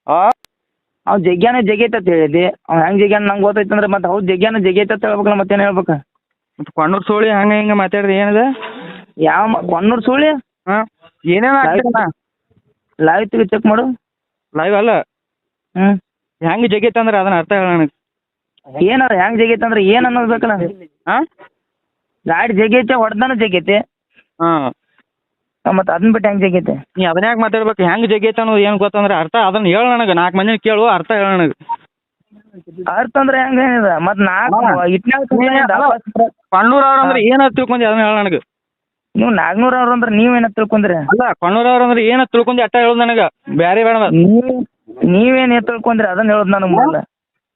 ಆ ಅವ್ ಜಗ್ಯಾನ ಜಗೈತೆ ಅಂತ ಹೇಳಿದ್ದೆ ಅವ್ ಹೆಂಗ್ ಜಗ್ಯಾನ ನಂಗೆ ಗೊತ್ತೈತೆ ಅಂದ್ರೆ ಮತ್ತೆ ಹೌದು ಜಗ್ಯಾನ ಜಗೈತೆ ಅಂತ ಹೇಳ್ಬೇಕಲ್ಲ ಮತ್ತೇನು ಹೇಳ್ಬೇಕು ಮತ್ತು ಕೊಂಡೂರು ಸೋಳಿ ಹಂಗೆ ಹಿಂಗೆ ಮಾತಾಡ್ರಿ ಏನಿದೆ ಯಾವ ಕೊನ್ನೂರು ಸುಳ್ಳಿ ಹಾಂ ಏನೇನು ಆಗ್ತದಣ್ಣ ಲೈವ್ ತೆಗಿ ಚೆಕ್ ಮಾಡು ಲೈವ್ ಅಲ್ಲ ಹ್ಞೂ ಹೆಂಗೆ ಜಗೈತೆ ಅಂದ್ರೆ ಅದನ್ನ ಅರ್ಥ ಹೇಳ ನನಗೆ ಏನಾರ ಹೆಂಗ್ ಜಗೈತೆ ಅಂದ್ರೆ ಏನು ಅನ್ನೋದು ಬೇಕಲ್ಲ ಹಾಂ ಗಾಡಿ ಜಗೈತೆ ಹೊಡೆದಾನ ಜಗೈತೆ ಹಾಂ ಮತ್ತೆ ಅದನ್ನ ಬಿಟ್ಟು ಹೆಂಗ್ ಜಗೈತೆ ನೀ ಅದನ್ನ ಯಾಕೆ ಮಾತಾಡ್ಬೇಕು ಹೆಂಗೆ ಜಗೈತೆ ಅನ್ನೋದು ಏನು ಗೊತ್ತಂದ್ರೆ ಅರ್ಥ ಅದನ್ನ ಹೇಳ ನನಗೆ 4 ಮಂದಿನ ಕೇಳು ಅರ್ಥ ಹೇಳ ನನಗೆ ಅರ್ಥ ಅಂದ್ರೆ ಹೆಂಗ ಏನಿದೆ ಮತ್ತೆ ಕೊಂಡೂರು ಅವ್ರು ಅಂದ್ರೆ ಏನದು ತಿಳ್ಕೊಂಡಿ ಅದನ್ನ ಹೇಳ ನನಗೆ ನೀವು 400 ಅವ್ರು ಅಂದ್ರೆ ನೀವೇನ ತಿಳ್ಕೊಂಡ್ರಿ ಅಲ್ಲ ಕೊಂಡೂರು ಅವ್ರು ಅಂದ್ರೆ ಏನದು ತಿಳ್ಕೊಂಡಿ ಅಟ್ಟ ಹೇಳೋದು ನನಗೆ ಬೇರೆ ಬೇಡ ನೀವೇನ್ ತಿಳ್ಕೊಂಡ್ರಿ ಅದನ್ನ ಹೇಳೋದು ನನಗೆ ಮೊದಲ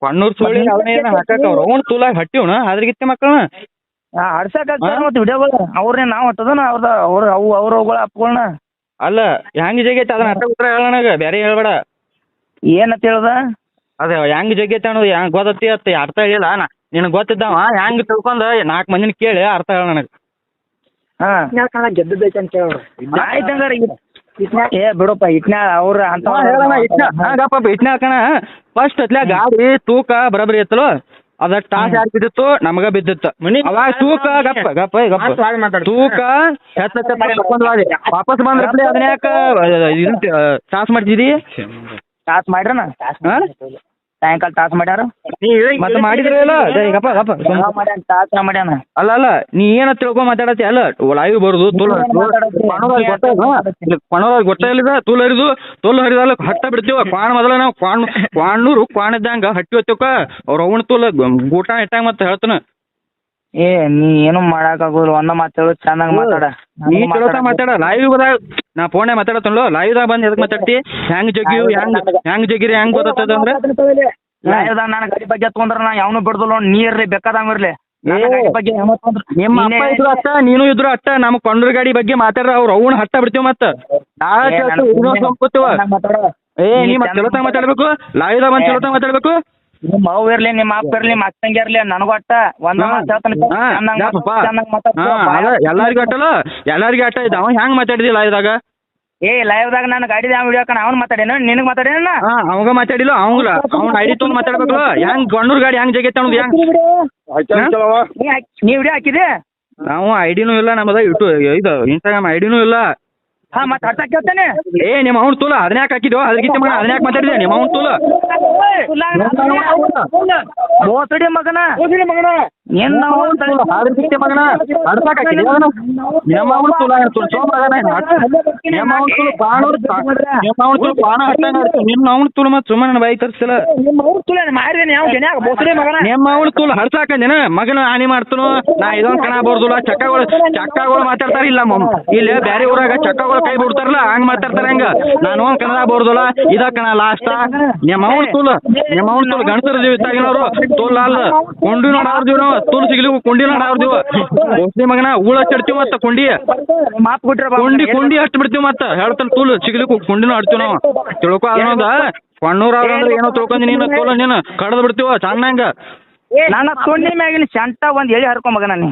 ಕೊಂಡೂರು ಸೋಳಿ ಅವನೇನು ಹಾಕಕ್ಕೆ ಅವ್ರು ಅವ್ನು ತೂಲಾಗಿ ಹಟ್ಟಿವ್ನ ಅದ್ರಗಿತ್ತೆ ಮಕ್ಕಳನ್ನ ಹಡ್ಸಕ್ ಮತ್ತೆ ವಿಡಿಯೋಗಳು ಅವ್ರನ್ನೇ ನಾವು ಹಟ್ಟದನ ಅವ್ರಗಳ ಅಪ್ಗಳನ್ನ ಅಲ್ಲ ಹೆಂಗೆ ಜಗೈತೆ ಅದನ್ನ ಅರ್ಥ ಉತ್ತರ ಹೇಳ ನನಗೆ ಬೇರೆ ಹೇಳ್ಬೇಡ ಏನಂತ ಹೇಳ್ದ ಅದೇ ಹೆಂಗೆ ಜಗೈತೆ ಅನ್ನೋದು ಹೆಂಗೆ ಗೊತ್ತತಿ ಅತ್ತ ಅರ್ಥ ಹೇಳಿಲ್ಲ ನಿನಗೆ ಗೊತ್ತಿದ್ದಾವ ಹೆಂಗೆ ತಿಳ್ಕೊಂಡು 4 ಮಂದಿನ ಕೇಳಿ ಅರ್ಥ ಹೇಳ ನನಗೆ ಹಾ ಗೆದ್ದು ಬೇಕಂತ ಆಯ್ತಂಗಾರ ಏ ಬಿಡಪ್ಪ ಇಟ್ನ ಅವ್ರ ಅಂತ ಗಪ್ಪ ಇಟ್ನ ಕಣ ಫಸ್ಟ್ ಅತ್ಲ ಗಾಡಿ ತೂಕ ಬರಬರಿ ಇತ್ತಲು ಅದ ಟಾಸ್ ಯಾರು ಬಿದ್ದಿತ್ತು ನಮಗ ಬಿದ್ದಿತ್ತು ಅವಾಗ ತೂಕ ಗಪ್ಪ ಗಪ್ಪ ಗಪ್ಪ ತೂಕ ವಾಪಸ್ ಬಂದ್ರಪ್ಲೆ ಅದನ್ನ ಯಾಕ ಟಾಸ್ ಮಾಡ್ತಿದಿ ಟಾಸ್ ಮಾಡ್ರನ ಸಾಯಂಕಾಲ ಟಾಸ್ ಮಾಡ್ಯಾರ ಮತ್ತೆ ಮಾಡಿದ್ರೆ ಇಲ್ಲ ಗಪ್ಪ ಗಪ್ಪ ಟಾಸ್ ಮಾಡ್ಯಾನ ಅಲ್ಲ ಅಲ್ಲ ನೀ ಏನ ತಿಳ್ಕೊಂಡ್ ಮಾತಾಡತಿ ಅಲ್ಲ ಲೈವ್ ಬರುದು ಕೊಣವ್ರಿಗೆ ಗೊತ್ತಾಗಲಿದ ತೂಲ್ ಹರಿದು ತೋಲ್ ಹರಿದಲ್ಲ ಹಟ್ಟ ಬಿಡ್ತೀವ ಕ್ವಾಣ್ ಮೊದಲ ನಾವು ಕ್ವಾಣೂರು ಕ್ವಾಣ ಇದ್ದಂಗ ಹಟ್ಟಿ ಹೊತ್ತೇವಕ್ಕ ಅವ್ರ ಅವನ ತೋಲ್ ಊಟ ಇಟ್ಟಂಗ ಮತ್ತೆ ಹೇಳ್ತಾನ ಏ ನೀ ಏನು ಮಾಡಕ್ಕಾಗೋದಿಲ್ಲ ಒಂದ ಮಾತಾಡೋ ಚೆನ್ನಾಗಿ ಮಾತಾಡ ನೀ ಚಲೋತ ಮಾತಾಡ ಲೈವ್ ನಾ ಫೋನೇ ಮಾತಾಡತ್ತಲ್ಲ ಲೈವ್ದಾಗ ಬಂದು ಎದಕ್ ಮಾತಾಡ್ತಿ ಹೆಂಗ್ ಜಗ್ಗಿವು ಹೆಂಗ್ ಜಗಿರಿ ಹೆಂಗ್ ಗೊತ್ತದ ಅಂದ್ರೆ ಲೈವ್ದಾಗ ನಾನು ಗಾಡಿ ಬಗ್ಗೆ ತಗೊಂಡ್ರ ನಾ ಯಾವನು ಬಿಡ್ದಲ್ಲ ನೀರ್ರಿ ಬೇಕಾದಂಗ ಇರ್ಲಿ ನಿಮ್ಮ ಅಪ್ಪ ಇದ್ರು ಅಷ್ಟ ನೀನು ಇದ್ರು ಅಷ್ಟ ನಮ್ ಕೊಂಡ್ರ ಗಾಡಿ ಬಗ್ಗೆ ಮಾತಾಡ್ರ ಅವ್ರು ಅವ್ನ ಹಟ್ಟ ಬಿಡ್ತೀವಿ ಮತ್ತ ಏ ನೀ ಮತ್ ಚಲೋತ ಮಾತಾಡ್ಬೇಕು ಲೈವ್ದಾಗ ಬಂದ್ ಚಲೋತ ಮಾತಾಡ್ಬೇಕು ನಿಮ್ಮ ಅವ್ವ ಇರ್ಲಿ ನಿಮ್ಮ ಅಪ್ಪ ಇರ್ಲಿ ನಿಮ್ಮ ಅಕ್ಕಂಗೆ ಇರ್ಲಿ ನನಗೊಟ್ಟ ಎಲ್ಲಾರಿಗೂ ಅಟ್ಟಲ್ಲ ಎಲ್ಲಾರಿಗೂ ಅಟ್ಟ ಇದ್ದ ಅವ ಹೆಂಗ್ ಮಾತಾಡಿದಿಲ್ಲ ಇದಾಗ ಏ ಲೈವ್ದಾಗ ನಾನು ಗಾಡಿ ವಿಡಿಯೋ ಅವ್ನು ಮಾತಾಡೇನು ನಿನಗೆ ಮಾತಾಡೇನ ಅವಾಗ ಮಾತಾಡಿಲ್ಲ ಅವಂಗ ಅವ್ನ ಐಡಿ ತೊಗೊಂಡು ಮಾತಾಡ್ಬೇಕು ಹೆಂಗ್ ಗೊಂಡೂರ್ ಗಾಡಿ ಹೆಂಗ್ ಜಗೈತೆ ಅನ್ನೋದು ಹೆಂಗ್ ನೀ ವಿಡಿಯೋ ಹಾಕಿದೆ ನಾವು ಐಡಿನೂ ಇಲ್ಲ ನಮ್ಮದ ಇದು ಇನ್ಸ್ಟಾಗ್ರಾಮ್ ಐಡಿನೂ ಇಲ್ಲ ಹಾ ಮತ್ತೆ ಹರ್ಸಕ್ ಕೇಳ್ತಾನೆ ಏ ನಿಮ್ಮ ಅವ್ನು ತೂಲ ಅದನ್ನ ಯಾಕೆ ಹಾಕಿದ್ವು ಅದಕ್ಕಿಂತ ಮಗ ಅದನ್ನ ಯಾಕೆ ಮಾತಾಡಿದೆ ನಿಮ್ಮ ಅವ್ನು ತೂಲ ಬೋಸಡಿ ಮಗನ ಅದಕ್ಕಿಂತ ಮಗನ ಅಡ್ಸಾಕ್ ಹಾಕಿದ್ವಿ ನಿಮ್ಮ ಅವ್ನು ತೂಲ ನಿಮ್ಮ ಅವ್ನು ತೂಲ ಬಾಣ ಹಟ್ಟಂಗ ನಿಮ್ಮ ಅವ್ನು ತೂಲ ಮತ್ತೆ ಸುಮ್ಮನೆ ಬೈ ತರಿಸಿಲ್ಲ ನಿಮ್ಮ ಅವ್ನು ತೂಲ ಹಡ್ಸಾಕಂದೇನ ಮಗನ ಹಾನಿ ಮಾಡ್ತನು ನಾ ಇದೊಂದು ಕಣ ಬರ್ದುಲ್ಲ ಚಕ್ಕಗಳು ಮಾತಾಡ್ತಾರ ಇಲ್ಲ ಇಲ್ಲಿ ಬೇರೆ ಊರಾಗ ಚಕ್ಕಗಳು ಕೈ ಬಿಡ್ತಾರಲ್ಲ ಹಂಗ ಮಾತಾಡ್ತಾರ ಹಂಗ ನಾನು ಒಂದ್ ಕನ್ನಡ ಬೋರ್ದಲ್ಲ ಇದ ಕಣ ಲಾಸ್ಟ್ ನಿಮ್ಮ ಅವ್ನ ತೂಲ್ ಗಣಸರ ಇತ್ತಾಗಿನವ್ರು ತೋಲ್ ಅಲ್ಲ ಕೊಂಡಿ ನೋಡಾರ್ದೀವಿ ನಾವು ತೂಲ್ ಸಿಗ್ಲಿ ಕುಂಡಿ ನೋಡಾರ್ದೀವ ಬೋಸ್ಲಿ ಮಗನ ಊಳ ಹಚ್ಚಿಡ್ತೀವಿ ಮತ್ತ ಕುಂಡಿ ಹಚ್ಚಿ ಬಿಡ್ತೀವಿ ಮತ್ತ ಹೇಳ್ತಾನ ತೂಲ್ ಸಿಗ್ಲಿಕ್ಕೂ ಕುಂಡಿನೂ ಹಡ್ತೀವಿ ನಾವು ತಿಳ್ಕೊ ಅದನ್ನೊಂದ ಕೊಂಡೂರ ಅಂದ್ರೆ ಏನೋ ತಿಳ್ಕೊಂಡಿ ನೀನು ತೋಲ ನೀನು ಕಡ್ದು ಬಿಡ್ತೀವ ಸಣ್ಣಂಗ ನಾನು ತುಂಡಿ ಮ್ಯಾಗಿನ ಶಂಟ ಒಂದ್ ಎಳಿ ಹರ್ಕೊ ಮಗ ನಾನು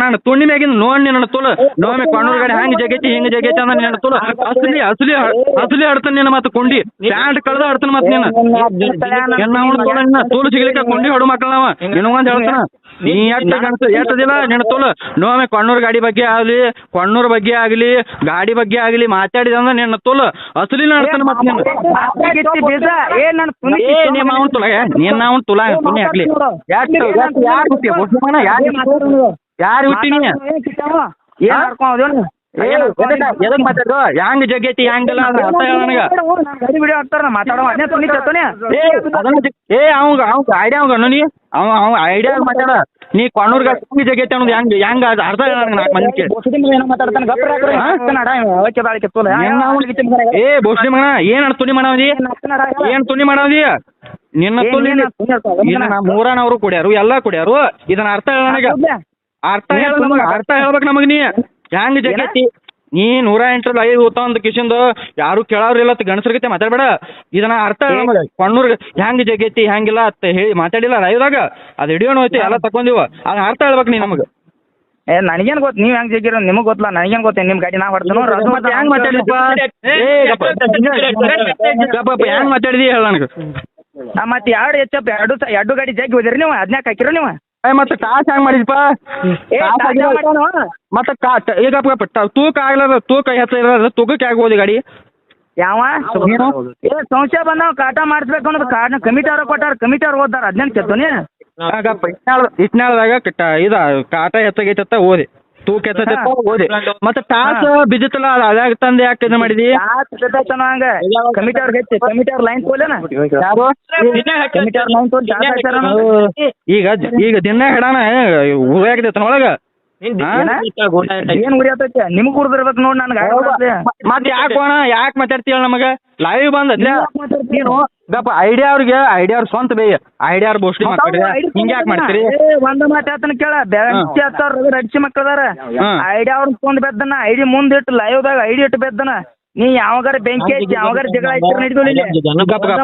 ನಾನು ತುಂಡಿ ಮ್ಯಾಗಿನ ನೋಡಿ ನನ್ನ ತೋಲ ನೋಮೆ ಕೊಂಡೂರ್ ಗಾಡಿ ಹಂಗೆ ಜಗೈತಿ ಹಿಂಗೆ ಜಗೈತಿ ಅಂದ್ರೆ ನಿನ್ನ ತೋಲ ಅಸಲಿ ಹಡ್ತಾನೆ ನೀನು ಮತ್ತೆ ಕೊಂಡಿ ಪ್ಯಾಂಟ್ ಕಳ್ದ ಹಡ್ತಾನೆ ಮತ್ತೆ ನೀನು ತೋಲು ಸಿಗ್ಲಿಕ್ಕ ಕೊಂಡಿ ಹೊಡು ಮಕ್ಕಳ ನಾವ ನಿನಗೊಂದು ಹೇಳ್ತಾನ ನೀ ಎಷ್ಟದಿಲ್ಲ ನಿನ್ನ ತೋಲು ನೋಮೆ ಕೊಂಡೂರ್ ಗಾಡಿ ಬಗ್ಗೆ ಆಗ್ಲಿ ಕೊಂಡೂರ್ ಬಗ್ಗೆ ಆಗ್ಲಿ ಗಾಡಿ ಬಗ್ಗೆ ಆಗ್ಲಿ ಮಾತಾಡಿದ ಅಂದ್ರೆ ನಿನ್ನ ತೋಲು ಅಸಲಿ ನಡ್ತಾನೆ ಮತ್ತೆ ನಿಮ್ಮ ಅವ್ನು ತುಲ ನಿನ್ನ ಅವ್ನು ತುಲ ಪುಣ್ಯ ಆಗ್ಲಿ ಯಾರು ಹುಟ್ಟಿನಿ ಎದಕ್ ಮಾತಾಡೋ ಹೆಂಗ್ ಜಗೈತಿ ಹೆಂಗಲ್ಲ ಅರ್ಥ ಹೇಳ ನನಗ ಏ ಅವಂಗ ಐಡಿಯಾ ಅವಂಗ ನೀ ಅವ ಐಡಿಯಾ ಮಾತಾಡ ನೀ ಕೊಂಡೂರ್ಗ ಜಗೈತಿ ಅನ್ನೋದು ಹೆಂಗ ಅರ್ಥ ಹೇಳ ನನಗೆ 4 ಮಂದಿ ಏ ಬೋಸ್ಲಿ ಮಗನ ಏನ್ ತುನಿ ಮಾಡವದಿ ಏನ್ ತುನಿ ಮಾಡವದಿ ನಿನ್ನ ತುನಿ ಇದನ್ನ ಮೂರನವರು ಕುಡಿಯಾರು ಎಲ್ಲಾ ಕುಡಿಯಾರು ಇದನ್ನ ಅರ್ಥ ಹೇಳ ನನಗ ಅರ್ಥ ಹೇಳ್ಬೇಕು ನಮಗ್ ನೀ ಹೆಂಗ್ ಜಗೈತಿ ನೀ 108 ಲೈವ್ ಒಂದು ಕಿಶನ್ದು ಯಾರು ಕೇಳೋರಿಲ್ಲ ಗಣಸರ್ಗತೆ ಮಾತಾಡ್ಬೇಡ ಇದನ್ನ ಅರ್ಥ ಕೊಂಡೂರ್ಗ ಹೆಂಗ್ ಜಗೈತಿ ಹೆಂಗಿಲ್ಲ ಅಂತ ಹೇಳಿ ಮಾತಾಡಿಲ್ಲ ಲೈವ್ದಾಗ ಅದು ಹಿಡಿಯೋಣ ಹೋಯ್ತು ಎಲ್ಲ ತಕೊಂಡಿವ ಅದನ್ನ ಅರ್ಥ ಹೇಳ್ಬೇಕು ನೀ ನಮಗ ನನಗೇನು ಗೊತ್ತು ನೀವು ಹೆಂಗೆ ಜಗ್ಗಿರೋ ನಿಮಗೆ ಗೊತ್ತಲ್ಲ ನನಗೇನು ಗೊತ್ತೇ ನಿಮ್ಮ ಗಾಡಿ ನಾ ಹೊಡ್ತಾನೋ ಮತ್ತೆ ಹೆಂಗ್ ಮಾತಾಡಿದಪ್ಪ ಹೆಂಗ್ ಮಾತಾಡಿದಿ ಹೇಳ ನನಗೆ ಮತ್ತೆ ಎರಡು ಹೆಚ್ಚಪ್ಪ ಎರಡು ಗಾಡಿ ಜಗ್ಗಿ ಹೋದಿರಿ ನೀವು ಅದನ್ಯಾಕೆ ಹಾಕಿರೋ ನೀವು ಮತ್ತೆ ಕಾಸು ಹೆಂಗ್ ಮಾಡಿದಪ್ಪ ಮತ್ತೆ ಈಗ ತೂಕ ಆಗ್ಲದ ತೂಕ ಹೆಚ್ಚ ತೂಕಕ್ಕೆ ಆಗಿ ಹೋದಿ ಗಾಡಿ ಯಾವ ಸಂಶಯ ಬಂದವ ಕಾಟ ಮಾಡಿಸ್ಬೇಕು ಅನ್ನೋದು ಕಾರ್ಡ್ನ ಕಮಿಟಿ ಅವ್ರ ಕೊಟ್ಟಾರ ಕಮಿಟಿ ಅವ್ರು ಓದಾರ ಅದನ್ನೇನು ಕೆತ್ತೋನಿ ಇಟ್ನಾಳದಾಗ ಇದ ಕಾಟ ಹೆಚ್ಚಾಗೈತ ಓದಿ ತೂಕ ಹೆಚ್ಚೈತ ಓದಿ ಮತ್ತೆ ಟಾಸ್ ಬಿದ್ದಿತ್ತಲ್ಲ ಅದಾಗ ತಂದು ಯಾಕೆ ಇದು ಮಾಡಿದಿ ಹಂಗ ಕಮಿಟಿ ಅವ್ರಿಗೆ ಹೆಚ್ಚಿ ಕಮಿಟಿ ಅವ್ರ ಲೈನ್ ತೋಲೇನ ಯಾರು ಕಮಿಟಿ ಅವ್ರ ಲೈನ್ ತೋಲ್ ಈಗ ದಿನ ಹೆಡಾನ ಉರಿಯಾಗೈತನ ಒಳಗ ಏನ್ ಉರಿಯತೈತಿ ನಿಮ್ಗೆ ಉರ್ದಿರ್ಬೇಕು ನೋಡಿ ನನ್ಗೆ ಮತ್ತೆ ಯಾಕೆ ಮಾತಾಡ್ತೀವಿ ನಮಗ ಲೈವ್ ಬಂದದ್ಲ ನೀನು ಗಪ್ಪ ಐಡಿಯಾ ಅವ್ರಿಗೆ ಐಡಿಯಾ ಅವ್ರ ಸ್ವಂತ ಬೇ ಐಡಿಯಾ ಅವ್ರ ಬೋಸ್ಟಿ ಮಾತಾಡಿ ಹಿಂಗೆ ಯಾಕೆ ಮಾಡ್ತೀರಿ ಒಂದ್ ಮಾತು ಹೇಳ್ತಾನ ಕೇಳ ಬೆಂಕಿ ಹತ್ತವ್ರ ಅಡ್ಸಿ ಮಕ್ಕಳದಾರ ಐಡಿಯಾ ಅವ್ರ ಫೋನ್ ಬೆದ್ದನ ಐಡಿ ಮುಂದ್ ಇಟ್ಟು ಲೈವ್ದಾಗ ಐಡಿ ಇಟ್ಟು ಬೆದ್ದನ ನೀ ಯಾವಾಗಾರ ಬೆಂಕಿ ಹಚ್ಚಿ ಯಾವಾಗಾರ ಜಗಳ ಆಯ್ತು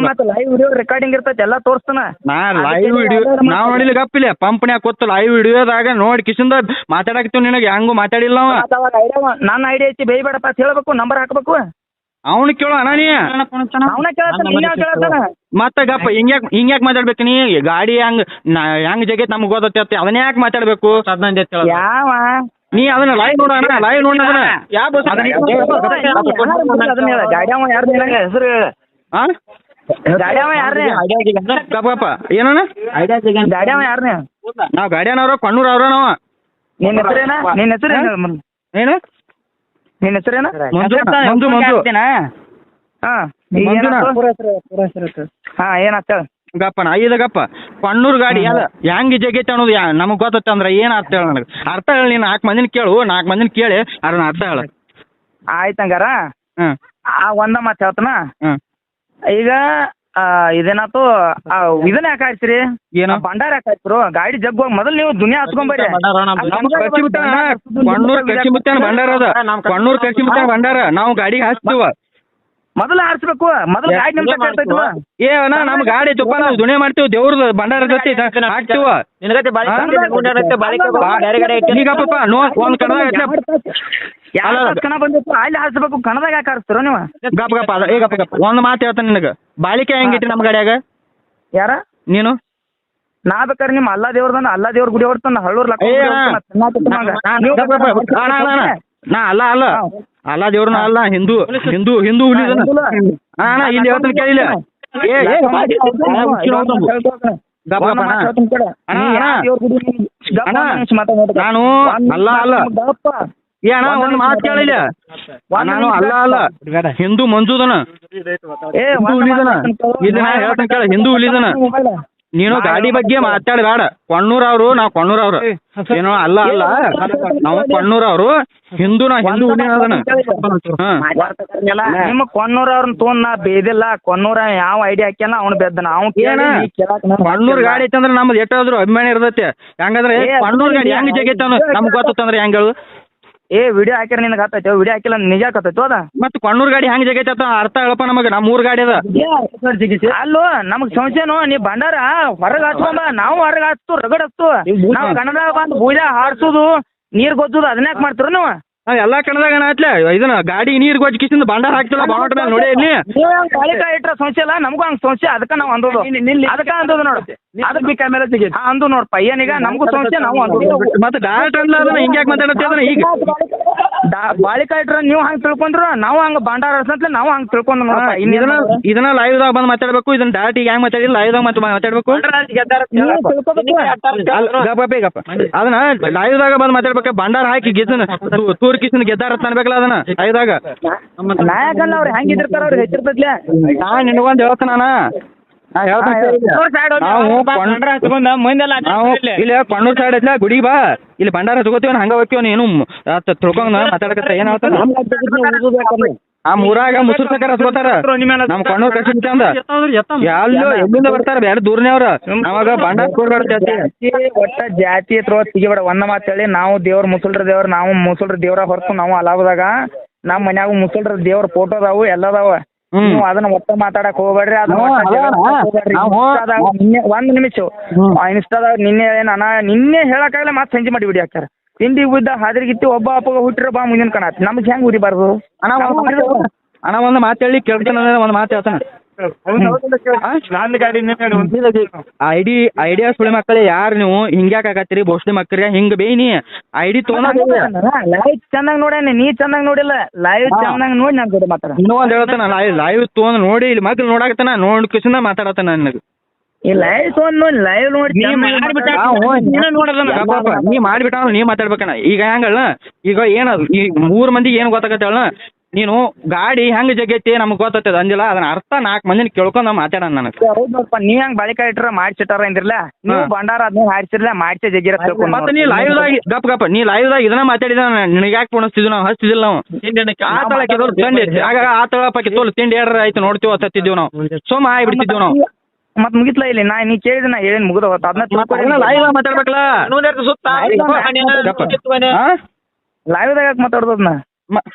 ಮತ್ತೆ ಲೈವ್ ವಿಡಿಯೋ ರೆಕಾರ್ಡಿಂಗ್ ಇರ್ತೈತಿ ಎಲ್ಲ ತೋರಿಸ್ತಾನ ನಾ ಲೈವ್ ವಿಡಿಯೋ ನಾವ್ ನೋಡಿಲ್ಲ ಗಪ್ಪಿಲ್ಲ ಪಂಪ್ನ್ಯಾಗ ಕೂತು ಲೈವ್ ವಿಡಿಯೋದಾಗ ನೋಡಿ ಕಿಶಿಂದ ಮಾತಾಡಕತ್ತೀವಿ ನಿನಗೆ ಹೆಂಗು ಮಾತಾಡಿಲ್ಲ ಅವ ನನ್ನ ಐಡಿಯಾ ಐತಿ ಬೇಯ್ಬೇಡಪ್ಪ ಅಂತ ಹೇಳ್ಬೇಕು ನಂಬರ್ ಹಾಕ್ಬೇಕು ಅವನು ಕೇಳೋ ಅಣ್ಣ ನೀ ಅವನ ಕೇಳತ್ತಾನ ಮತ್ತೆ ಗಪ್ಪ ಹಿಂಗ್ಯಾಕ್ ಮಾತಾಡ್ಬೇಕು ನೀ ಗಾಡಿ ಹೆಂಗ್ ಜಗತ್ ನಮ್ಗೆ ಗೊತ್ತೈತಿ ಅದನ್ನ ಯಾಕೆ ಮಾತಾಡ್ಬೇಕು ಯಾವ ನೀ ಅದನ್ನ ಲೈವ್ ನೋಡೋಣ ಲೈವ್ ನೋಡೋಣ ಗಾಡಿಯವ ಯಾರ್ದು ಹೆಸರು ಗಾಡಿಯವ ಯಾರ್ನೇ ಗಪ್ಪ ಏನಣ್ಣ ಗಾಡಿಯವ ಯಾರ್ನೇ ನಾವ್ ಗಾಡಿಯನವ್ರ ಕಣ್ಣೂರ್ ಅವ್ರ ನಾವ ನಿನ್ನ ಹೆಸರೇನ ನಿನ್ನ ಹೆಸರೇನು ಏನು ನಿನ್ನ ಹೆಸರೇನ ಮಂಜು ಮಂಜು ಹಾ ಏನಾಗ್ತ ಗಪ್ಪನ ಗಪ್ಪ ಕಣ್ಣೂರ್ ಗಾಡಿ ಅದ ಹೆಂಗ್ ಜಗೈತೆ ಅನ್ನೋದು ನಮಗ್ ಗೊತ್ತೈತೆ ಅಂದ್ರೆ ಏನ್ ಅರ್ಥ ಹೇಳ ನನಗೆ ಅರ್ಥ ಹೇಳಿ ನೀನು 4 ಮಂದಿನ ಕೇಳು 4 ಮಂದಿನ ಕೇಳಿ ಅದನ್ನ ಅರ್ಥ ಹೇಳ ಆಯ್ತಂಗಾರ ಒಂದ ಮಾತು ಹೇಳ್ತಾನ ಈಗ ಇದೇನಾತು ಇದನ್ನ ಯಾಕೆ ಹಾಕ್ಸಿರಿ ಏನೋ ಭಂಡಾರ ಯಾಕೆ ಹಾಕ್ಸಿರು ಗಾಡಿ ಜಗ್ ಹೋಗಿ ಮೊದಲು ನೀವು ದುನಿಯಾ ಹತ್ಕೊಂಬರ್ರಿ ಕಣ್ಣೂರ್ ಕರ್ಸಿ ಮುತ್ತಾನ ಭಂಡಾರ ಅದ ಕಣ್ಣೂರ್ ಕರ್ಸಿ ಮುತ್ತಾನ ಭಂಡಾರ ನಾವು ಗಾಡಿಗೆ ಹಾಕ್ಸ್ತೀವ ಮೊದಲು ಹಾರಿಸ್ಬೇಕು ಮೊದಲು ಗಾಡಿ ನಿಮ್ಗೆ ಏ ನಮ್ ಗಾಡಿ ತುಪ್ಪ ನಾವು ದುನಿಯಾ ಮಾಡ್ತೀವಿ ದೇವ್ರದ ಭಂಡಾರ ಜೊತೆ ಹಾಕ್ತಿವ ಈಗಪ್ಪ ಒಂದ್ ಕಣ ಬಂದಿತ್ತು ಅಲ್ಲಿ ಹಾರಿಸ್ಬೇಕು ಕಣದಾಗ ಯಾಕೆ ಹಾರಿಸ್ತೀರ ನೀವು ಗಪ್ಪ ಗಪ್ಪ ಅದ ಗಪ್ಪ ಗಪ್ಪ ಒಂದ್ ಮಾತು ಹೇಳ್ತಾನೆ ನಿನಗ ಬಾಳಿಕೆ ಹೆಂಗಿಟ್ರಿ ನಮ್ ಗಾಡಿಯಾಗ ಯಾರ ನೀನು ನಾ ಬೇಕಾದ್ರೆ ನಿಮ್ಮ ಅಲ್ಲಾ ದೇವ್ರದನ್ನ ಅಲ್ಲಾ ದೇವ್ರ ಗುಡಿ ಹೊಡ್ತಾನ ಹಳ್ಳೂರ್ ನಾ ಅಲ್ಲ ಅಲ್ಲ ದೇವ್ರನ ಅಲ್ಲ ಹಿಂದೂ ಹಿಂದೂ ಹಿಂದೂ ಹುಲಿದನ ಅಣ್ಣ ಇಲ್ಲಿ ಹೇಳ್ತಾನೆ ಕೇಳಿಲ್ಲ ನಾನು ಅಲ್ಲ ಏ ಅಣ್ಣ ಒಂದ್ ಮಾತು ಕೇಳಿಲ್ಲ ನಾನು ಅಲ್ಲ ಹಿಂದೂ ಮಂಜುದನ ಹಿಂದೂ ಹುಲಿದನ ಇದನ್ನ ಹೇಳ್ತಾನೆ ಕೇಳ ಹಿಂದೂ ಹುಲಿದನ ನೀನು ಗಾಡಿ ಬಗ್ಗೆ ಮಾತಾಡಬೇಡ ಕೊಣ್ಣೂರವ್ರು ನಾವು ಕೊಣ್ಣೂರವ್ರು ಏನೋ ಅಲ್ಲ ನಾವು ಕೊಣ್ಣೂರವ್ರು ಹಿಂದೂ ನಿಮ್ಮ ಕೊಣ್ಣೂರವ್ರನ್ನ ತೊಗೊಂಡ್ ನಾ ಬೇದಿಲ್ಲ ಕೊಣ್ಣೂರ ಯಾವ ಐಡಿಯಾ ಹಾಕ್ಯಾನ ಅವ್ನು ಬೆದ್ದನ ಕೊಣ್ಣೂರ್ ಗಾಡಿ ಐತಂದ್ರೆ ನಮ್ದು ಎಷ್ಟಾದ್ರು ಅಭಿಮಾನಿ ಇರ್ತೈತಿ ಹೆಂಗಂದ್ರೆ ಕೊಣ್ಣೂರ್ ಗಾಡಿ ಹೆಂಗ್ ಜಗೈತೆ ನಮ್ಗೆ ಗೊತ್ತಂದ್ರೆ ಹೆಂಗ ವಿಡಿಯೋ ಹಾಕ್ಯಾರ ನಿನಗೆ ಹತ್ತೈತೆ ವಿಡಿಯೋ ಹಾಕಿಲ್ಲ ನಿಜ ಹತ್ತೈತು ಅದ ಮತ್ತೆ ಕೊಣ್ಣೂರ್ ಗಾಡಿ ಹೆಂಗ್ ಜಗೈತೆ ಅರ್ಥ ಹೇಳಪ್ಪ ನಮಗೆ ನಮ್ಮ ಊರ್ ಗಾಡಿ ಅದ ಅಲ್ಲೋ ನಮಗ್ ಸಂಶಯನು ನೀ ಭಂಡಾರ ಹೊರಗೆ ಹಚ್ಕೊಂಡ ನಾವು ಹೊರಗೆ ಹಚ್ತು ರಗಡ್ ಹಚ್ತು ನಾವು ಕನ್ನಡ ಬಂದು ಬೂಜ ಹಾಡ್ಸೋದು ನೀರ್ ಗೊಜ್ಜೋದು ಅದನ್ನ ಯಾಕೆ ಮಾಡ್ತೀರ ನೀವು ಎಲ್ಲಾ ಕನ್ನದಾಗ ಆತ್ಲೆ ಇದನ್ನ ಗಾಡಿ ನೀರ್ ಗೊಜ್ಜಿ ಕಿಸಿಂದ ಭಂಡಾರ ಹಾಕ್ತಿಲ್ಲ ಬಾವಟ ಮೇಲೆ ನೋಡಿ ಇಲ್ಲಿ ಕಾಲಿಕಾಯಿ ಇಟ್ರ ಸಂಶಯ ಇಲ್ಲ ನಮಗೂ ಹಂಗ ಸಂಶಯ ಅದಕ್ಕೆ ನಾವು ಅಂದೋದು ಅದಕ್ಕೆ ಅಂದೋದು ನೋಡು ಅದಕ್ಕೆ ಬಿ ಕ್ಯಾಮೆರಾ ಸಿಗಿ ಅಂದು ನೋಡ್ಪ ಏನೀಗ ನಮಗೂ ಸಂಶಯ ನಾವು ಅಂದೋದು ಮತ್ತೆ ಡೈರೆಕ್ಟ್ ಅಲ್ಲ ಅದನ್ನ ಹಿಂಗ್ಯಾಕ್ ಮಾತಾಡತ್ತೆ ಅದನ್ನ ಈಗ ಬಾಳಿಕಾಯಿ ಇಟ್ರ ನೀವು ಹಂಗೆ ತಿಳ್ಕೊಂಡ್ರು ನಾವು ಹಂಗ ಭಂಡಾರ ಹಚ್ತಂತ ನಾವು ಹಂಗೆ ತಿಳ್ಕೊಂಡು ನೋಡಪ್ಪ ಇದನ್ನ ಲೈವ್ದಾಗ ಬಂದು ಮಾತಾಡ್ಬೇಕು ಇದನ್ನ ಡೈರೆಕ್ಟ್ ಈಗ ಹೆಂಗ್ ಮಾತಾಡಿಲ್ಲ ಲೈವ್ದಾಗ ಮತ್ತೆ ಮಾತಾಡ್ಬೇಕು ಗಪ್ಪ ಅದನ್ನ ಲೈವ್ದಾಗ ಬಂದು ಮಾತಾಡ್ಬೇಕು ಭಂಡಾರ ಹಾಕಿ ಗೆದ್ದನ ತೂರ್ ಕಿಸಿನ ಗೆದ್ದಾರ ಅನ್ಬೇಕಲ್ಲ ಅದನ್ನ ಲೈವ್ದಾಗ ನಾಯಕಲ್ಲ ಅವ್ರು ಹೆಂಗಿದಿರ್ತಾರ ಅವ್ರು ಹೆಚ್ಚಿರ್ತದ್ಲೆ ನಾ ನಿನಗೊಂದು ಹೇಳ್ತಾನ ಇಲ್ಲಿ ಕೊಣ್ಣೂರ್ ಸೈಡ್ ಐತ್ಲ ಗುಡಿ ಬಾ ಇಲ್ಲಿ ಭಂಡಾರ ಹಚ್ಕೋತೀವ ಹಂಗ ಹೋಗ್ತೀವ ನೀನು ತಿಳ್ಕೊಂಡ್ ಮಾತಾಡಕತ್ತ ಏನ್ ಹೇಳ್ತಾನ ಆ ಮೂರಾಗ ಮುಸುರ್ ಸಕಾರ ಹಚ್ಕೋತಾರ ನಮ್ ಕೊಣ್ಣೂರ್ ಕಸಿ ಅಂದ ಎಲ್ಲೋ ಎಲ್ಲಿಂದ ಬರ್ತಾರ ಬೇರೆ ದೂರನೇವ್ರ ಅವಾಗ ಭಂಡಾರ ಕೊಡ್ಬಾರ್ದು ಒಟ್ಟ ಜಾತಿ ಹತ್ರ ಸಿಗಿಬೇಡ ಒಂದ ಮಾತು ಹೇಳಿ ನಾವು ದೇವ್ರ ಮುಸಲ್ರ ದೇವ್ರ ನಾವು ಮುಸಲ್ರ ದೇವ್ರ ಹೊರತು ನಾವು ಅಲಾವದಾಗ ನಮ್ಮ ಮನ್ಯಾಗ ಮುಸಲ್ರ ದೇವ್ರ ಫೋಟೋ ಅದಾವು ಎಲ್ಲ ಅದಾವ ನೀವು ಅದನ್ನ ಒಟ್ಟ ಮಾತಾಡಕ್ ಹೋಗ್ಬೇಡ್ರಿ ನಿನ್ನೆ ಒಂದ್ ನಿಮಿಷ ಇನ್ಸ್ಟಾದಾಗ ನಿನ್ನೆ ಹೇಳೇನ ನಿನ್ನೆ ಹೇಳಕ್ಕಾಗಲ್ಲ ಮತ್ತೆ ಸಂಜೆ ಮಾಡಿ ವಿಡಿಯೋ ಹಾಕ್ತಾರ ತಿಂಡಿ ಬಿದ್ದ ಹಾದ್ರಿಗಿತ್ತಿ ಒಬ್ಬ ಅಪ್ಪಗ ಹುಟ್ಟಿರ ಬಾ ಮುಂದಿನ ಕಣ ನಮ್ಗೆ ಹೆಂಗ್ ಉರಿಬಾರ್ದು ಅಣ್ಣ ಅಣ್ಣ ಒಂದು ಮಾತು ಹೇಳಿ ಕೇಳ್ತಾನೆ ಒಂದು ಮಾತು ಹೇಳ್ತಾನೆ ಐಡಿಯಾ ಸುಳಿ ಮಕ್ಕಳೇ ಯಾರು ನೀವು ಹಿಂಗ್ಯಾಕೆ ಆಗತ್ತೀರಿ ಬೋಸ್ಡಿ ಮಕ್ಕಳಿಗೆ ಹಿಂಗೆ ಬೇಯ್ನಿ ಐಡಿ ಲೈವ್ ಚೆನ್ನಾಗಿ ನೋಡ್ಯಾನಿ ನೀ ಚೆನ್ನಾಗಿ ನೋಡಿಲ್ಲ ಲೈವ್ ಚೆನ್ನಾಗಿ ನೋಡಿ ನಾನು ಜೊತೆ ಮಾತಾಡ ಇನ್ನೂ ಒಂದು ಹೇಳ್ತಾನ ಲೈವ್ ತೊಗೊಂಡು ನೋಡಿ ಇಲ್ಲಿ ಮಕ್ಳು ನೋಡಾಕತ್ತಾನ ನೋಡಿ ಕಿಸಿಂದ ಮಾತಾಡತ್ತಾನ ನನಗೆ ಈ ಲೈವ್ ತೊಗೊಂಡು ನೋಡಿ ಲೈವ್ ನೋಡಿ ನೀ ಮಾಡಿಬಿಟ್ಟ ನೀ ಮಾತಾಡ್ಬೇಕಣ್ಣ ಈಗ ಹೆಂಗಲ್ಲ ಈಗ ಏನದು ಈ 3 ಮಂದಿಗೆ ಏನು ಗೊತ್ತಾಗತ್ತಲ್ಲ ನೀನು ಗಾಡಿ ಹೆಂಗ್ ಜಗೈತಿ ನಮ್ಗೆ ಗೊತ್ತದ ಅಂದಿಲ್ಲ ಅದನ್ನ ಅರ್ಥ 4 ಮಂದಿನ ಕೇಳ್ಕೊಂಡ್ ಮಾತಾಡೋಣ ನನಗೆ ಹೌದಪ್ಪ ನೀವ್ ಹೆಂಗ್ ಬಾಳಿಕ ಇಟ್ರ ಮಾಡ್ಸಿಟ್ಟಾರ ಅಂದಿರ್ಲ ನೀವು ಬಂಡಾರ ಅದನ್ನ ಹಾರಿಸಿರ್ಲ ಮಾಡ್ಸಿ ಜಗ್ಗಿರ ಮತ್ತೆ ನೀ ಲೈವ್ದಾಗ ಗಪ್ ನೀ ಲೈವ್ದಾಗ ಇದನ್ನ ಮಾತಾಡಿದ ನಿನಗೆ ಯಾಕೆ ಪೋಣಿಸ್ತಿದ್ವಿ ನಾವು ಹಚ್ತಿದಿಲ್ಲ ನಾವು ಆತಳ ತಂಡಿ ಆಗ ಆತಳ ಪಕ್ಕಿ ತೋಲ್ ತಿಂಡಿ ಏನಾರ ಆಯ್ತು ನೋಡ್ತೀವಿ ಹತ್ತಿದ್ದೀವಿ ನಾವು ಸೋಮ ಆಗ್ಬಿಡ್ತಿದ್ವಿ ನಾವು ಮತ್ ಮುಗಿತ್ಲ ಇಲ್ಲಿ ನೀ ಕೇಳಿದ ನಾ ಹೇಳಿ ಮುಗಿದ ಅದನ್ನ ಲೈವ್ ಮಾತಾಡ್ಬೇಕಲ್ಲ ಲೈವ್ದಾಗ ಮಾತಾಡೋದನ್ನ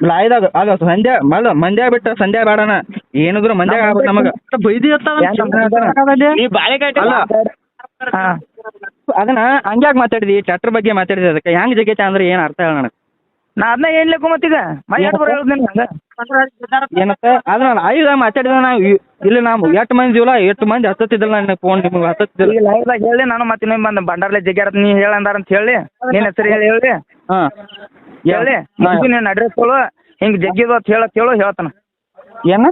ಲೈವ್ದಾಗ ಅದ ಸಂಧ್ಯಾ ಮಂದ್ಯ ಬಿಟ್ಟ ಸಂಧ್ಯಾ ಬೇಡಣ ಏನಿದ್ರು ಮಂದ್ಯ ಆಗ್ಬೇಕು ನಮಗ ಬೈದಿ ಅದನ್ನ ಹಂಗ್ಯಾಗ ಮಾತಾಡಿದಿ ಟ್ರ್ಯಾಕ್ಟರ್ ಬಗ್ಗೆ ಮಾತಾಡಿದಿ ಅದಕ್ಕೆ ಹೆಂಗ್ ಜಗೈತೆ ಅಂದ್ರೆ ಏನ್ ಅರ್ಥ ಹೇಳ ನನಗೆ ನಾ ಅದನ್ನ ಏನ್ಲಿಕ್ಕೂ ಮತ್ತೀಗ ಏನತ್ತ ಅದನ್ನ ಲೈವ್ದಾಗ ಮಾತಾಡಿದ ನಾವು ಇಲ್ಲಿ ನಾವು 8 ಮಂದಿ ಇದೀವಲ್ಲ 8 ಮಂದಿ ಹತ್ತತ್ತಿದ್ದಿಲ್ಲ ನನ್ನ ಫೋನ್ ನಿಮ್ಗೆ ಹತ್ತತ್ತಿದ್ದಿಲ್ಲ ಲೈವ್ದಾಗ ಹೇಳಿ ನಾನು ಮತ್ತೆ ಇನ್ನೊಮ್ಮೆ ಬಂದ ಬಂಡಾರ್ಲೆ ಜಗ್ಯಾರ ನೀ ಹೇಳಂದಾರ ಅಂತ ಹೇಳಿ ನಿನ್ನ ಹೆಸರು ಹೇಳಿ ಹಾಂ ಹೇಳಿ ನಿನ್ನ ಅಡ್ರೆಸ್ ಕೊಡು ಹಿಂಗೆ ಜಗ್ಗಿದು ಅಂತ ಹೇಳೋ ಹೇಳ್ತಾನ ಏನ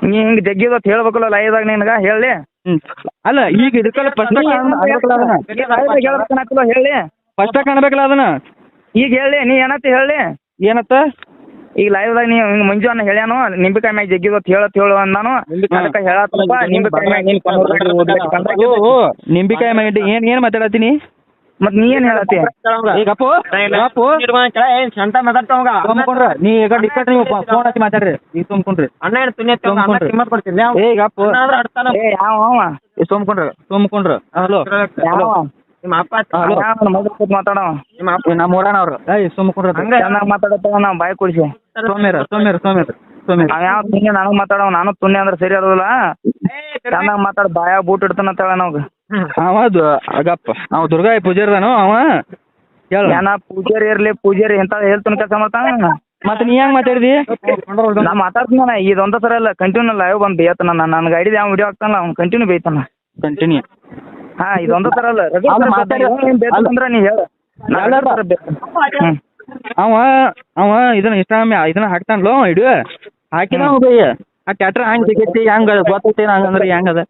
ನೀ ಹಿಂಗೆ ಜಗ್ಗಿದು ಅಂತ ಹೇಳ್ಬೇಕಲ್ಲ ಲೈವ್ದಾಗ ನಿನಗೆ ಹೇಳಿ ಅಲ್ಲ ಈಗ ಇದಕ್ಕೆಲ್ಲ ಫಸ್ಟ್ ಹೇಳಿ ಫಸ್ಟ್ ಕಾಣ್ಬೇಕಲ್ಲ ಅದನ್ನ ಈಗ ಹೇಳಿ ನೀ ಏನತ್ತ ಹೇಳಿ ಏನತ್ತ ಈಗ ಲೈವ್ದಾಗ ನೀವು ಹಿಂಗೆ ಮಂಜು ಅನ್ನ ಹೇಳ್ಯಾನು ನಿಂಬಿಕಾಯಿ ಮ್ಯಾಗ ಜಗ್ಗಿದು ಅಂತ ಹೇಳು ಅಂದಾನು ಅದಕ್ಕೆ ಹೇಳತ್ತಪ್ಪ ನಿಂಬಿಕಾಯಿ ಮ್ಯಾಗ ನಿಂಬಿಕಾಯಿ ಮ್ಯಾಗ ಏನು ಮಾತಾಡತ್ತೀನಿ ಮತ್ ನೀ ಏನ್ ಹೇಳತ್ತಿ ಈಗಪ್ಪು ತುಂಬ್ಕೊಂಡ್ರ ನೀ ಈಗ ಡಿಕ್ಕಟ್ ನೀವು ಫೋನ್ ಹಚ್ಚಿ ಮಾತಾಡ್ರಿ ಈಗ ತುಂಬ್ಕೊಂಡ್ರಿ ಈಗಪ್ಪು ತುಂಬ್ಕೊಂಡ್ರ ಹಲೋ ಮಾತಾಡೋ ನಮ್ಮ ಊರನವ್ರು ತುಂಬ್ಕೊಂಡ್ರ ಚೆನ್ನಾಗಿ ಮಾತಾಡತ್ತ ನಾವು ಬಾಯಿ ಕುಡಿಸಿ ನನಗ್ ಮಾತಾಡೋ ನಾನು ತುಣ್ಯ ಅಂದ್ರೆ ಸರಿ ಅಲ್ಲ ಚೆನ್ನಾಗಿ ಮಾತಾಡ ಬಾಯಾಗ ಬೂಟ್ ಇಡ್ತಾನಂತ ಹೇಳ ನಾವ್ ಹೌದು ಆಗಪ್ಪ ಅವ ದುರ್ಗಾ ಪೂಜಾರಿದಾನು ಅವ ಏನ ಪೂಜಾರಿ ಇರ್ಲಿ ಪೂಜಾರಿ ಎಂತ ಹೇಳ್ತಾನ ಕೆಲಸ ಮಾಡ್ತಾನ ಮತ್ತೆ ನೀ ಹೆಂಗ್ ಮಾತಾಡಿದಿ ನಾ ಮಾತಾಡ್ತೀನಿ ಇದೊಂದ ಸರ ಇಲ್ಲ ಕಂಟಿನ್ಯೂ ಲೈವ್ ಬಂದು ಬೇಯ್ತಾನ ನನ್ನ ಗಾಡಿದ ಯಾವ ವಿಡಿಯೋ ಆಗ್ತಾನಲ್ಲ ಅವ್ನು ಕಂಟಿನ್ಯೂ ಬೇಯ್ತಾನ ಕಂಟಿನ್ಯೂ ಹಾ ಇದೊಂದ ಸರ ಅಲ್ಲ ಅಂದ್ರೆ ನೀ ಹೇಳ ಅವ ಇದನ್ನ ಇನ್ಸ್ಟಾಗ್ರಾಮ್ ಇದನ್ನ ಹಾಕ್ತಾನಲ್ಲ ಹಿಡಿಯೋ ಹಾಕಿದ ಬಯ್ಯ ಆ ಟ್ಯಾಟ್ರ್ ಹಂಗ್ ಸಿಗೈತಿ ಹೆಂಗ ಗೊತ್ತೈತಿ ಹಂಗಂದ್ರೆ ಹೆಂಗದ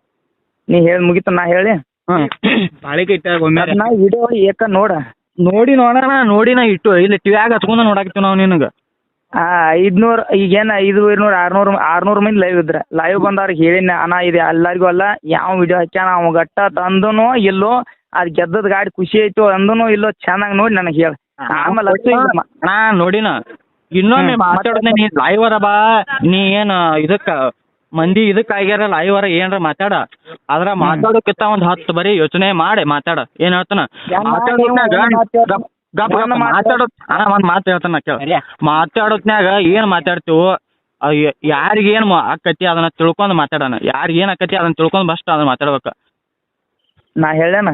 ನೀ ಹೇಳಿ ಮುಗಿತ ನಾ ಹೇಳಿ ನಾ ವಿಡಿಯೋ ಏಕ ನೋಡೋಣ ನಾ ಇಟ್ಟು ಇಲ್ಲಿ ಟಿವ್ಯಾಗ ಹಚ್ಕೊಂಡ ನೋಡಾಕತ್ತೀವಿ ನಾವು ನಿನಗೆ 500 ಈಗೇನ 500 600 ಮಂದಿ ಲೈವ್ ಇದ್ರ ಲೈವ್ ಬಂದವ್ರಿಗೆ ಹೇಳಿನ ಅಣ್ಣ ಇದೆ ಎಲ್ಲರಿಗೂ ಅಲ್ಲ ಯಾವ ವಿಡಿಯೋ ಹಾಕ್ಯಾನ ಅವ ಗಟ್ಟ ತಂದನೋ ಇಲ್ಲೋ ಅದ್ ಗೆದ್ದದ ಗಾಡಿ ಖುಷಿ ಆಯ್ತು ಅಂದನೋ ಇಲ್ಲೋ ಚೆನ್ನಾಗಿ ನೋಡಿ ನನಗೆ ಹೇಳಿ ಆಮೇಲೆ ನಾ ನೋಡಿನ ಇನ್ನೊಮ್ಮೆ ಮಾತಾಡೋದ ನೀ ಲೈವರ ಬಾ ನೀ ಏನು ಇದಕ್ಕ ಮಂದಿ ಇದಕ್ಕೆ ಆಗ್ಯಾರ ಲೈವರ ಏನಾರ ಮಾತಾಡ ಅದ್ರ ಮಾತಾಡೋಕ್ಕಿಂತ ಒಂದು 10 ಬರೀ ಯೋಚನೆ ಮಾಡಿ ಮಾತಾಡ ಏನ್ ಹೇಳ್ತಾನ ಮಾತಾಡೋದ್ ಅಣ್ಣ ಒಂದ್ ಮಾತು ಹೇಳ್ತಾನ ಕೇಳ ಮಾತಾಡೋತ್ನ್ಯಾಗ ಏನ್ ಮಾತಾಡ್ತೀವೋ ಯಾರಿಗ ಏನ್ ಆಕತಿ ಅದನ್ನ ತಿಳ್ಕೊಂಡ್ ಮಾತಾಡೋಣ ಯಾರಿಗ ಏನ್ ಆಕತಿ ಅದನ್ನ ತಿಳ್ಕೊಂಡ್ ಬಸ್ಟ್ ಅದನ್ನ ಮಾತಾಡ್ಬೇಕ ನಾ ಹೇಳೇನ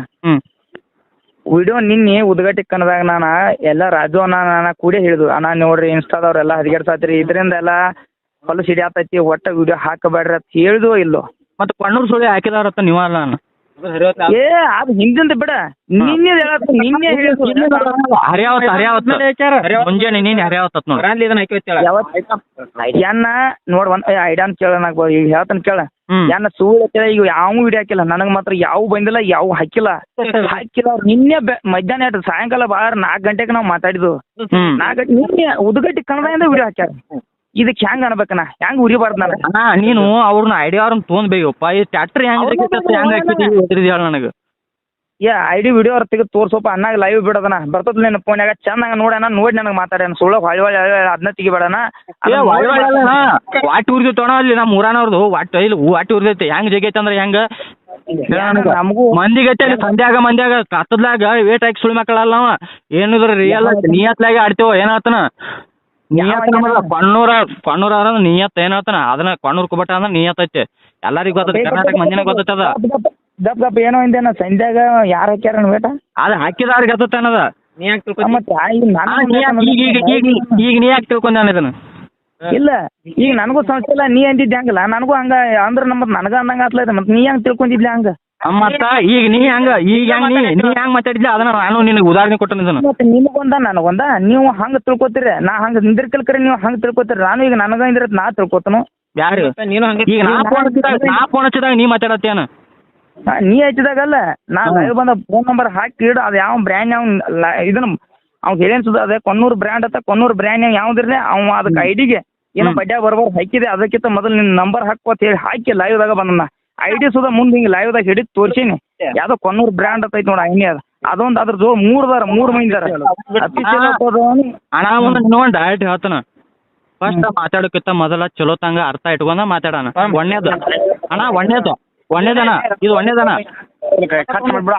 ವಿಡಿಯೋ ನಿನ್ನೆ ಉದ್ಘಾಟಿ ಕನ್ನದಾಗ ನಾನು ಎಲ್ಲ ರಾಜು ಅಣ್ಣ ಕೂಡ ಹೇಳಿದ್ವು ಅಣ್ಣ ನೋಡ್ರಿ ಇನ್ಸ್ಟಾದವ್ರೆಲ್ಲ ಹದಿಗೆಡ್ಸಾತ್ರಿ ಇದರಿಂದ ಎಲ್ಲ ಹೊಲ ಸಿಡಿ ಆತೈತಿ ಒಟ್ಟ ವಿಡಿಯೋ ಹಾಕಬೇಡ್ರಿ ಅಂತ ಹೇಳಿದ್ವೋ ಇಲ್ಲೋ ಮತ್ತೆ ಕಣ್ಣೂರು ಸುಳಿ ಹಾಕಿದವ್ರತ್ತ ನೀವಲ್ಲ ನಾನು ಏ ಅದು ಹಿಂದಿಂದ ಬಿಡ ನಿನ್ನೆ ನಿನ್ನೆ ಮುಂಜಾನೆ ನೀನ್ ಹರ್ಯಾವತ್ತ ಎನ್ನ ನೋಡ್ ಒಂದ್ ಐಡಿಯಾನ್ ಕೇಳ ಈಗ ಹೇಳ್ತಾನ ಕೇಳ ಎನ್ನ ಸುಳ್ಳು ಕೇಳ ಈಗ ಯಾವ ವಿಡಿಯೋ ಹಾಕಿಲ್ಲ ನನಗ್ ಮಾತ್ರ ಯಾವ ಬಂದಿಲ್ಲ ಯಾವ ಹಾಕಿಲ್ಲ ನಿನ್ನೆ ಮಧ್ಯಾಹ್ನ ಸಾಯಂಕಾಲ ಬಾಳ 4 ಗಂಟೆಗೆ ನಾವು ಮಾತಾಡಿದ್ವು 4 ಗಂಟೆ ನಿನ್ನೆ ಉದ್ಗಟ್ಟಿ ಕನ್ನಡದಿಂದ ವಿಡಿಯೋ ಹಾಕ್ಯಾರ ಇದಕ್ಕೆ ಹೆಂಗ್ ಅನ್ಬೇಕಣ್ಣ ಹೆಂಗ್ ಉರಿಬಾರ್ದು ನಾನು ನೀನು ಅವ್ರನ್ನ ಐಡಿಯಾ ಅವ್ರನ್ನ ತೊಗೊಂಡ್ಬೇಕಪ್ಪ ಈ ಟ್ಯಾಕ್ಟರ್ ಹೆಂಗ್ ಹೇಳ ನನಗೆ ಐಡಿ ವಿಡಿಯೋ ಅವ್ರ ತೆಗೆದು ತೋರ್ಸಪ್ಪ ಅನ್ನಾಗ ಲೈವ್ ಬಿಡೋದನ ಬರ್ತದ ನಿನ್ನ ಫೋನ್ಯಾಗ ಚೆನ್ನಾಗಿ ನೋಡ್ಯಾನ ನೋಡಿ ನನಗೆ ಮಾತಾಡ್ಯಾನ ಸುಳ್ಳು ಹೊಳಿ ಅದನ್ನ ತೆಗಿಬೇಡಣ ವಾಟಿ ಉರ್ದಿ ತೊಗೊಳ ಅಲ್ಲಿ ನಮ್ಮ ಊರಾನವ್ರದ್ದು ವಾಟಿ ಉರ್ದೈತಿ ಹೆಂಗ್ ಜಗೈತೆ ಅಂದ್ರೆ ಹೆಂಗ ನಮಗೂ ಮಂದಿಗೈತೆ ಅಲ್ಲಿ ಮಂದ್ಯಾಗ ಕತ್ತದ್ಲಾಗ ವೇಟ್ ಹಾಕಿ ಸುಳಿ ಮಕ್ಕಳಲ್ಲ ಅವ ಏನಿದ್ರ ರಿಯಲ್ ನಿಯತ್ಲಾಗ ಆಡ್ತೇವ ಏನಾತನ ಕಣ್ಣೂರ ನಿಯತ್ ಏನತ್ತಾನ ಅದನ್ನ ಕಣ್ಣೂರ್ ಕುಬಟ ಅಂದ್ರೆ ನಿಯತ್ ಐತಿ ಎಲ್ಲರಿಗೂ ಗೊತ್ತೈತಿ ಕರ್ನಾಟಕ ಮಂದಿನ ಗೊತ್ತೈತದ ಗಪ್ ಏನೋ ಇಂದೇನ ಸಂಧ್ಯಾಗ ಯಾರು ಹಾಕ್ಯಾರ ವೇಟ ಅದು ಹಾಕಿದವ್ರಿಗೆ ಗೊತ್ತೈತೆ ಅನ್ನದ ನೀ ಯಾಕೆ ತಿಳ್ಕೊಂಡಿ? ಮತ್ತೆ ಈಗ ನಾನು ಈಗ ನೀ ಯಾಕೆ ತಿಳ್ಕೊಂಡ ಇದನ್ನ? ಇಲ್ಲ ಈಗ ನನಗೂ ಸಮಸ್ಯೆ ಇಲ್ಲ, ನೀ ಅಂದಿದ್ದೆ ಹಂಗಲ್ಲ ನನಗೂ ಹಂಗ ಅಂದ್ರೆ ನಮ್ಮದು ನನಗ ಅಂದಂಗ ಆತ್ಲೈತೆ ಮತ್ತೆ ನೀ ಹೆಂಗ್ ತಿಳ್ಕೊಂಡಿದ್ಲಿ ಹಂಗ? ಮತ್ತ ಈಗ ನೀ ಹಂಗ ಈಗ ಹೆಂಗ್ ನೀ ಹೆಂಗ್ ಮಾತಾಡಿದ್ಲ ಅದನ್ನ ನಾನು ನಿನಗೆ ಉದಾಹರಣೆ ಕೊಟ್ಟನ ಇದನ್ನ. ಮತ್ತೆ ನಿಮಗೊಂದ ನನಗೊಂದ ನೀವು ಹಂಗ ತಿಳ್ಕೊತೀರಿ, ನಾ ಹಂಗ ನಿಂದಿರ್ಕಲ್ಕರಿ ನೀವು ಹಂಗ ತಿಳ್ಕೊತೀರಿ, ನಾನು ಈಗ ನನಗ ಇಂದಿರತ್ ನಾ ತಿಳ್ಕೊತನು. ಯಾರು ನೀನು ಹಂಗೆ ಈಗ ನಾ ಫೋನ್ ಹಚ್ಚಿದಾಗ ನೀ ಮಾತಾಡತ್ತೇನ? ನೀ ಹಚ್ಚಿದಾಗಲ್ಲ ನಾ ಲೈವ್ ಬಂದ ಫೋನ್ ನಂಬರ್ ಹಾಕಿ ಇಡು, ಅದು ಯಾವ ಬ್ರ್ಯಾಂಡ್ ಯಾವ ಇದನ್ನ ಅವ್ನು ಹೇಳೇನ್ ಸುದ ಅದೇ ಕೊನ್ನೂರು ಬ್ರ್ಯಾಂಡ್ ಅತ್ತ ಕೊನ್ನೂರು ಬ್ರ್ಯಾಂಡ್ ಯಾವ್ದಿರ್ಲಿ ಅವ ಅದಕ್ಕೆ ಐಡಿಗೆ ಏನೋ ಬಡ್ಡ್ಯಾ ಬರ್ಬಾರ್ದು ಹಾಕಿದೆ, ಅದಕ್ಕಿಂತ ಮೊದಲು ನಿನ್ನ ನಂಬರ್ ಹಾಕೋತ ಹೇಳಿ ಹಾಕಿ ಲೈವ್ದಾಗ ಬಂದ ಐಡಿ ಸುದ ಮುಂದೆ ಹಿಂಗೆ ಲೈವ್ದಾಗ ಹಿಡಿದು ತೋರ್ಸೀನಿ. ಯಾವ್ದೋ ಕೊನ್ನೂರು ಬ್ರ್ಯಾಂಡ್ ಅಂತ ಐತಿ ನೋಡಿ ಐನಿ ಅದು ಅದೊಂದು ಅದ್ರ ಜೋ ಮೂರು ಮಂದಿ ಅಣ್ಣ ಒಂದು ನೋಡಿ ಡೈರೆಕ್ಟ್ ಹೇಳ್ತಾನ. ಫಸ್ಟ್ ಮಾತಾಡೋಕ್ಕಿಂತ ಮೊದಲ ಚಲೋ ತಂಗ ಅರ್ಥ ಇಟ್ಕೊಂಡ ಮಾತಾಡೋಣ. ಒಣ್ಣೇದು ಅಣ್ಣ ಒಣ್ಣೇದಣ್ಣ ಇದು ಒಣ್ಣೇದಣ್ಣ ಕಟ್ ಮಾಡ್ಬಿಡ